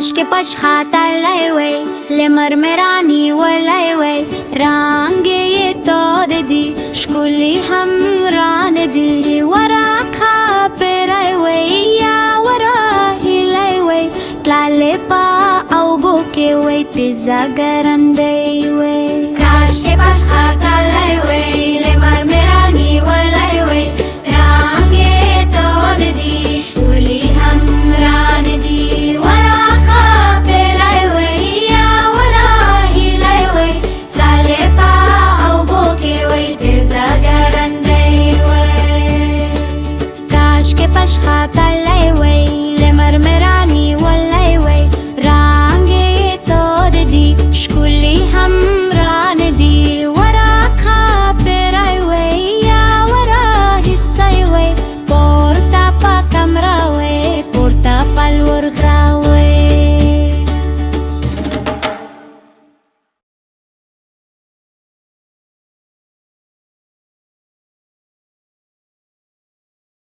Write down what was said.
काश के पछाता लय لمرمراني ولاي رانجي يتوددي شكولي همراندي وراكا براي يا وراهي لاي تلالي با او بوكي وي تزاغرندي وي काश के पछाता लय لمرمراني ولاي رانجي يتوددي شكولي همراندي Pashkata